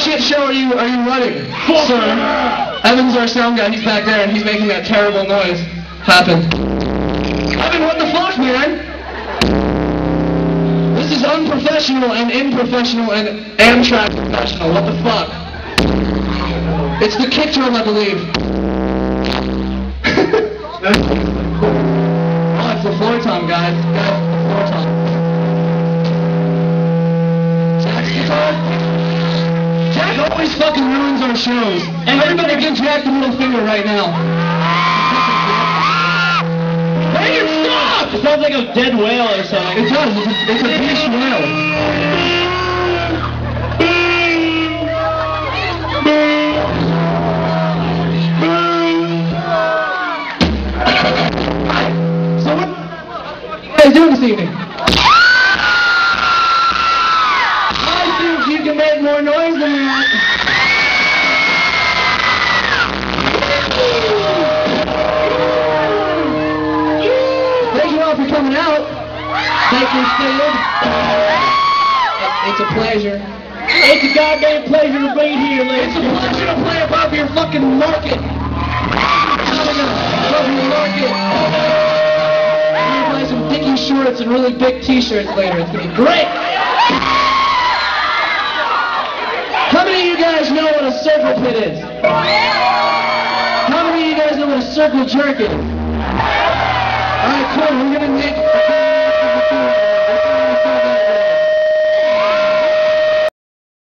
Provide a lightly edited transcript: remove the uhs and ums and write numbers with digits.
shit show are you running, sir? Evan's our sound guy. He's back there and he's making that terrible noise happen. Evan, what the fuck, man? This is unprofessional and improfessional and Amtrak professional. What the fuck? It's the kick drum, I believe. Oh, it's the floor tom, guys. Guys, the floor tom. Jack's guitar. Jack always fucking ruins our shows. And everybody give Jack the middle finger right now. Hey, stop! It sounds like a dead whale or something. It does. It's a beast whale. So what are you guys doing this evening? I think you can make more noise than that. Thank you all for coming out. Thank you, Steve. It's a pleasure. It's a goddamn pleasure to be here, ladies. It's a pleasure to play above your fucking market. Above your market. We're gonna play some dicky shorts and really big t-shirts later. It's gonna be great. How many of you guys know what a circle pit is? How many of you guys know what a circle jerk is? Alright, cool. We're gonna make...